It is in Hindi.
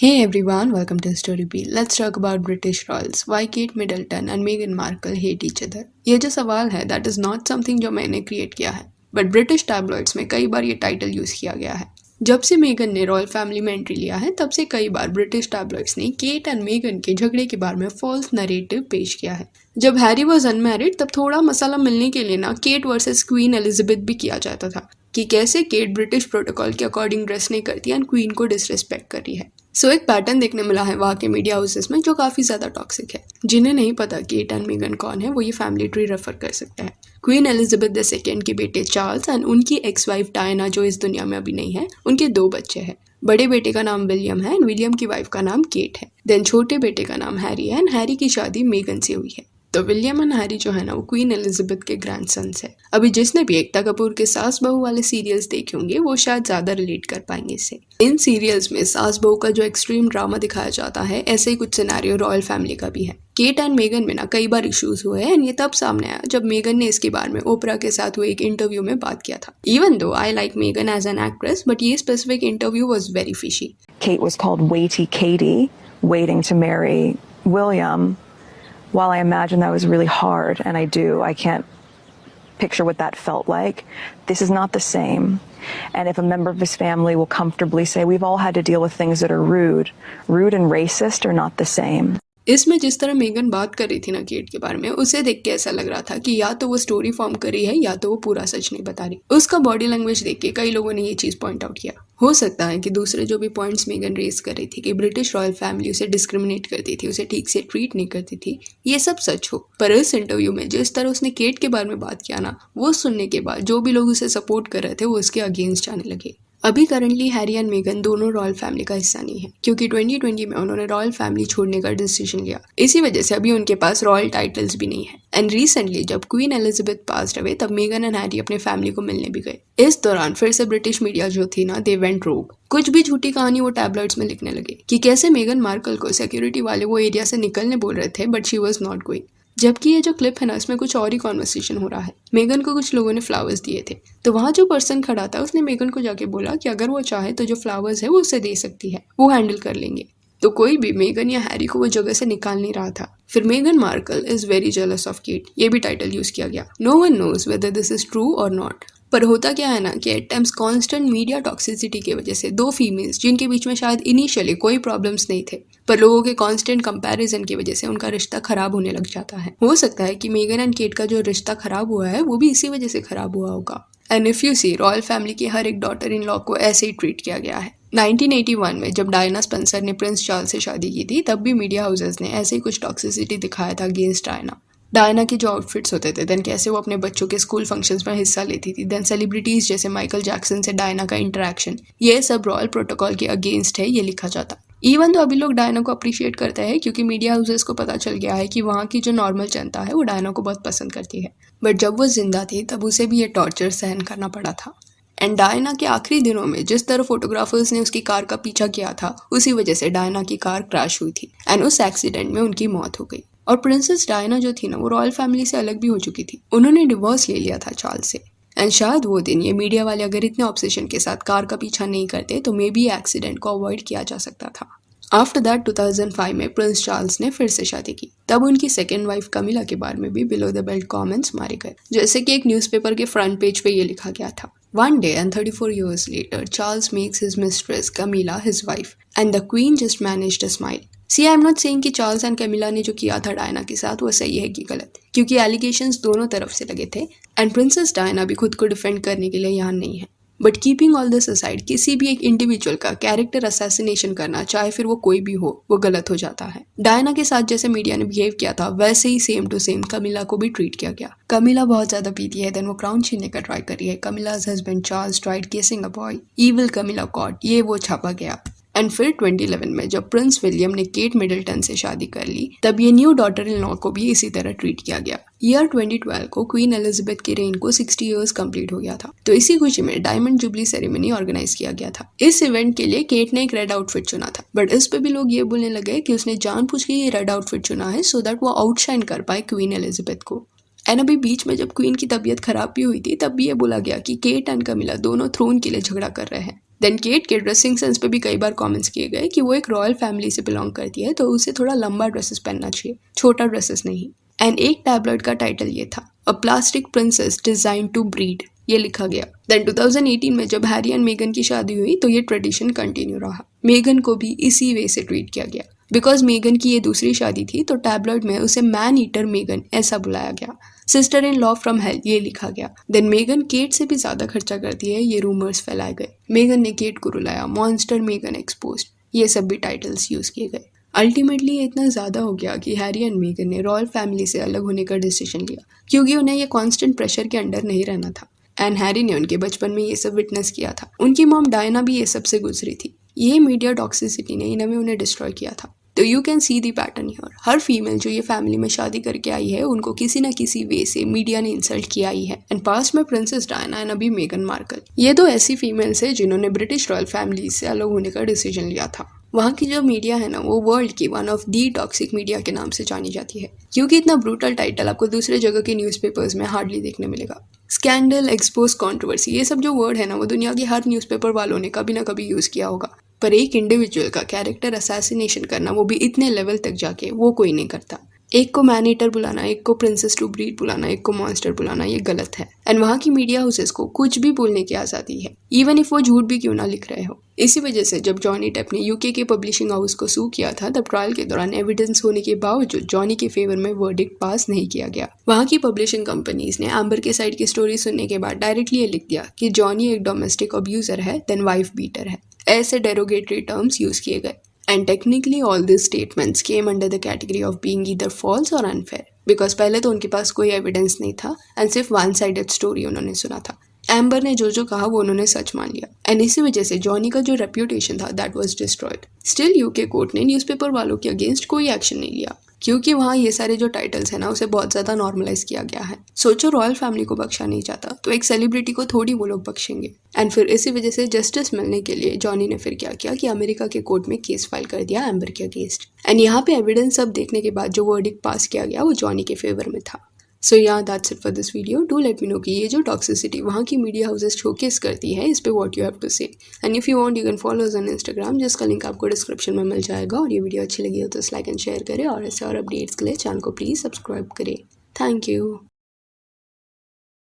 Hey everyone, welcome to Story Beat. Let's talk about British royals. Why Kate Middleton and Meghan Markle hate each other. ये जो सवाल है that is not something जो मैंने create किया है, but British tabloids में कई बार ये title यूज किया गया है. जब से मेगन ने रॉयल फैमिली में एंट्री लिया है तब से कई बार ब्रिटिश टैबलॉइड्स ने केट एंड मेगन के झगड़े के बारे में फॉल्स नरेटिव पेश किया है. जब हैरी वॉज अनमैरिड तब थोड़ा मसाला मिलने के लिए ना केट वर्सेस क्वीन एलिजाबेथ भी किया जाता था कि कैसे केट ब्रिटिश प्रोटोकॉल के अकॉर्डिंग ड्रेस नहीं करती एंड क्वीन को डिसरिस्पेक्ट कर रही है. सो एक पैटर्न देखने मिला है वहाँ के मीडिया हाउसेस में जो काफ़ी ज़्यादा टॉक्सिक है. जिन्हें नहीं पता केट एंड मेगन कौन है वो ये फैमिली ट्री रेफर कर सकते हैं. क्वीन एलिजाबेथ II के बेटे चार्ल्स एंड उनकी एक्स वाइफ डायना जो इस दुनिया में अभी नहीं है, उनके 2 बच्चे हैं. बड़े बेटे का नाम विलियम है एंड विलियम की वाइफ का नाम केट है. देन छोटे बेटे का नाम हैरी है एंड हैरी की शादी मेगन से हुई है. तो विलियम एंड हैरी जो है ना वो क्वीन एलिजाबेथ के ग्रैंडसन्स है. अभी जिसने भी एकता कपूर के सास बहू वाले सीरियल्स देखे होंगे वो शायद ज्यादा रिलेट कर पाएंगे इससे. इन सीरियल्स में सास बहू का जो एक्सट्रीम ड्रामा दिखाया जाता है ऐसे ही कुछ सिनेरियो रॉयल फैमिली का भी है. केट एंड मेगन में ना कई बार इश्यूज हुए हैं एंड ये तब सामने आया जब मेगन ने इसके बारे में ओपरा के साथ हुए एक इंटरव्यू में बात किया था. Even though I like Megan as an actress but ये specific interview was very fishy. Kate was called Waity Katie, waiting to marry William. While I imagine that was really hard, and I can't picture what that felt like. This is not the same. And if a member of his family will comfortably say, we've all had to deal with things that are rude and racist are not the same. इसमें जिस तरह मेगन बात कर रही थी ना केट के बारे में, उसे देख के ऐसा लग रहा था कि या तो वो स्टोरी फॉर्म कर रही है या तो वो पूरा सच नहीं बता रही. उसका बॉडी लैंग्वेज देख के कई लोगों ने ये चीज पॉइंट आउट किया. हो सकता है कि दूसरे जो भी पॉइंट्स मेगन रेज कर रही थी कि ब्रिटिश रॉयल फैमिली उसे डिस्क्रिमिनेट करती थी, उसे ठीक से ट्रीट नहीं करती थी, ये सब सच हो. पर इस इंटरव्यू में जिस तरह उसने केट के बारे में बात किया ना, वो सुनने के बाद जो भी लोग उसे सपोर्ट कर रहे थे वो उसके अगेंस्ट जाने लगे. अभी करंटली हैरी एंड मेगन दोनों रॉयल फैमिली का हिस्सा नहीं है क्योंकि 2020 में उन्होंने रॉयल फैमिली छोड़ने का डिसीजन लिया. इसी वजह से अभी उनके पास रॉयल टाइटल्स भी नहीं है. एंड रिसेंटली जब क्वीन एलिजाबेथ पास्ड अवे तब मेगन एंड हैरी अपने फैमिली को मिलने भी गए. इस दौरान फिर से ब्रिटिश मीडिया जो थी ना दे वेंट रोग. कुछ भी झूठी कहानी वो टैबलॉइड्स में लिखने लगे कि कैसे मेगन मार्कल को सिक्योरिटी वाले वो एरिया से निकलने बोल रहे थे but she was not going. जबकि ये जो क्लिप है ना इसमें कुछ और ही कॉन्वर्सेशन हो रहा है. मेगन को कुछ लोगों ने फ्लावर्स दिए थे तो वहाँ जो पर्सन खड़ा था उसने मेगन को जाके बोला कि अगर वो चाहे तो जो फ्लावर्स है वो उसे दे सकती है, वो हैंडल कर लेंगे. तो कोई भी मेगन या हैरी को वो जगह से निकाल नहीं रहा था. फिर Megan Markle is very jealous of Kate, ये भी टाइटल यूज किया गया. No one knows whether this is true और नॉट. पर होता क्या है ना कि at times constant media toxicity की वजह से 2 फीमेल्स जिनके बीच में शायद इनिशियली कोई प्रॉब्लम्स नहीं थे पर लोगों के कांस्टेंट कंपैरिजन की वजह से उनका रिश्ता खराब होने लग जाता है. हो सकता है कि मेगन एंड केट का जो रिश्ता खराब हुआ है वो भी इसी वजह से खराब हुआ होगा. And if you see royal family की हर एक डॉटर इन लॉ को ऐसे ही ट्रीट किया गया है. 1981 में जब डायना स्पेंसर ने प्रिंस चार्ल्स से शादी की थी तब भी मीडिया हाउसेस ने ऐसे ही कुछ टॉक्सिसिटी दिखाया था अगेंस्ट डायना. डायना के जो आउटफिट्स होते थे, देन कैसे वो अपने बच्चों के स्कूल फंक्शंस में हिस्सा लेती थी, देन सेलिब्रिटीज जैसे माइकल जैक्सन से डायना का इंटरेक्शन, ये सब रॉयल प्रोटोकॉल के अगेंस्ट है ये लिखा जाता. इवन तो अभी लोग डायना को अप्रिशिएट करते हैं क्योंकि मीडिया हाउसेस को पता चल गया है कि वहाँ की जो नॉर्मल जनता है वो डायना को बहुत पसंद करती है. बट जब वो जिंदा थी तब उसे भी ये टॉर्चर सहन करना पड़ा था. एंड डायना के आखिरी दिनों में जिस तरह फोटोग्राफर्स ने उसकी कार का पीछा किया था उसी वजह से डायना की कार क्रैश हुई थी एंड उस एक्सीडेंट में उनकी मौत हो गई. और प्रिंसेस डायना जो थी ना वो रॉयल फैमिली से अलग भी हो चुकी थी. उन्होंने डिवोर्स ले लिया था चार्ल्स से. एंड शायद वो दिन ये मीडिया वाले अगर इतने ऑब्सेशन के साथ कार का पीछा नहीं करते तो मे बी एक्सीडेंट को अवॉइड किया जा सकता था. आफ्टर दैट 2005 में प्रिंस चार्ल्स ने फिर से शादी की. तब उनकी सेकेंड वाइफ कमिला के बारे में भी बिलो द बेल्ट कमेंट्स मारे गए, जैसे कि एक न्यूज़पेपर के फ्रंट पेज पे ये लिखा गया था. One day and 34 years later, Charles makes his mistress Camilla his wife, and the Queen just managed a smile. See, I'm not saying कि चार्ल्स एंड कैमिला ने जो किया था डायना के साथ वो सही है कि गलत, क्योंकि एलिगेशंस दोनों तरफ से लगे थे एंड प्रिंसेस डायना भी खुद को डिफेंड करने के लिए यहाँ नहीं है. But keeping all this aside, किसी भी एक इंडिविजुअल का कैरेक्टर असैसिनेशन करना, चाहे फिर वो कोई भी हो, वो गलत हो जाता है. डायना के साथ जैसे मीडिया ने बिहेव किया था वैसे ही सेम टू सेम कमिला को भी ट्रीट किया गया. कमिला बहुत ज्यादा पीती है, देन वो क्राउन छीनने का ट्राई कर रही है. Camilla's husband Charles tried kissing a boy, evil Camilla caught, ये वो छापा गया. एंड फिर 2011 में जब प्रिंस विलियम ने केट मिडल्टन से शादी कर ली तब ये न्यू डॉटर इन लॉ को भी इसी तरह ट्रीट किया गया. ईयर 2012 को क्वीन एलिजाबेथ के रेन को 60 इयर्स कंप्लीट हो गया था, तो इसी खुशी में डायमंड जुबली सेरेमनी ऑर्गेनाइज किया गया था. इस इवेंट के लिए केट ने एक रेड आउटफिट चुना था, बट इस पे भी लोग ये बोलने लगे कि उसने जानबूझ के ये रेड आउटफिट चुना है सो दैट वो आउटशाइन कर पाए क्वीन एलिजाबेथ को. एंड अभी बीच में जब क्वीन की तबीयत खराब भी हुई थी तब भी ये बोला गया कि केट एंड कमिला दोनों थ्रोन के लिए झगड़ा कर रहे हैं। देन केट के ड्रेसिंग सेंस पे भी कई बार कमेंट्स किए गए कि वो एक रॉयल फैमिली से बिलोंग करती है तो उसे थोड़ा लंबा ड्रेसेस पहनना चाहिए, छोटा ड्रेसेस नहीं। एंड एक टैबलेट का टाइटल ये था, a plastic princess design to breed, ये लिखा गया। देन 2018 में जब हैरी एंड मेगन की शादी हुई तो ये ट्रेडिशन कंटिन्यू रहा। मेगन को भी इसी वे से ट्रीट किया गया। बिकॉज मेगन की ये दूसरी शादी थी तो टैबलेट में उसे मैन ईटर मेगन ऐसा बुलाया गया। Sister in law from hello ये लिखा गया। देन मेगन केट से भी ज्यादा खर्चा करती है, ये रूमर्स फैलाए गए। मेगन ने केट को रुलाया, मॉन्स्टर मेगन एक्सपोज्ड, ये सब भी टाइटल्स यूज किए गए। अल्टीमेटली ये इतना ज़्यादा हो गया कि हैरी एंड मेगन ने रॉयल फैमिली से अलग होने का डिसीजन लिया क्योंकि उन्हें ये कांस्टेंट प्रेशर के अंडर नहीं रहना था। एंड हैरी ने उनके बचपन में ये सब विटनेस किया था। उनकी मॉम डायना भी ये सब से गुजरी थी। ये मीडिया टॉक्सिसिटी ने इन्हें उन्हें डिस्ट्रॉय किया था। तो you can see the pattern here. Her female जो ये फैमिली में शादी करके आई है उनको किसी ना किसी वे से मीडिया ने इंसल्ट किया ही है। एंड पास्ट में प्रिंसेस डायना एंड अभी मेगन मार्कल, ये दो ऐसी फीमेल्स है जिन्होंने ब्रिटिश रॉयल फैमिली से अलग होने का डिसीजन लिया था। वहाँ की जो मीडिया है ना वो वर्ल्ड की one of the toxic media के नाम से जानी जाती है क्योंकि इतना ब्रूटल टाइटल आपको दूसरे जगह के न्यूज़पेपर्स में हार्डली देखने मिलेगा। स्कैंडल, एक्सपोज, कंट्रोवर्सी, ये सब जो वर्ड है ना वो दुनिया के हर न्यूज़पेपर वालों ने कभी ना कभी यूज़ किया होगा, पर एक इंडिविजुअल का कैरेक्टर असैसिनेशन करना वो भी इतने लेवल तक जाके वो कोई नहीं करता। एक को मैन ईटर बुलाना, एक को प्रिंसेस टू ब्रीड बुलाना, एक को मॉन्स्टर बुलाना, ये गलत है। एंड वहाँ की मीडिया हाउसेस को कुछ भी बोलने की आज़ादी है, इवन इफ वो झूठ भी क्यों ना लिख रहे हो। इसी वजह से जब जॉनी डेप ने यूके के पब्लिशिंग हाउस को सू किया था तब ट्रायल के दौरान एविडेंस होने के बावजूद जॉनी के फेवर में वर्डिक्ट पास नहीं किया गया। वहाँ की पब्लिशिंग कंपनीज ने एम्बर के साइड की स्टोरी सुनने के बाद डायरेक्टली ये लिख दिया कि जॉनी एक डोमेस्टिक अब्यूजर है, देन वाइफ बीटर है। ऐसे डेरोगेटरी टर्म्स यूज किए गए। And technically all these statements came under the category of being either false or unfair because पहले तो उनके पास कोई एविडेंस नहीं था एंड सिर्फ वन साइडेड स्टोरी उन्होंने सुना था। एम्बर ने जो कहा वो उन्होंने सच मान लिया एंड इसी वजह से जॉनी का जो रेप्यूटेशन था that was destroyed. Still UK court ने न्यूज़पेपर वालों के अगेंस्ट कोई एक्शन नहीं लिया क्योंकि वहाँ ये सारे जो टाइटल्स है ना उसे बहुत ज़्यादा नॉर्मलाइज किया गया है। सोचो रॉयल फैमिली को बख्शा नहीं जाता तो एक सेलिब्रिटी को थोड़ी वो लोग बख्शेंगे। एंड फिर इसी वजह से जस्टिस मिलने के लिए जॉनी ने फिर क्या किया कि अमेरिका के कोर्ट में केस फाइल कर दिया एम्बर के अगेंस्ट। एंड यहाँ पे एविडेंस सब देखने के बाद जो वर्डिक्ट पास किया गया वो जॉनी के फेवर में था। सो या that's it for this video. Do let me know कि ये जो टॉक्सिसिटी वहाँ की मीडिया हाउसेस शोकेस करती है इस पे व्हाट यू हैव टू से। And if you want you can follow us on Instagram जिसका लिंक आपको डिस्क्रिप्शन में मिल जाएगा। और ये वीडियो अच्छी लगी हो तो लाइक एंड शेयर करें और ऐसे और अपडेट्स के लिए चैनल को प्लीज़ सब्सक्राइब करें। Thank you.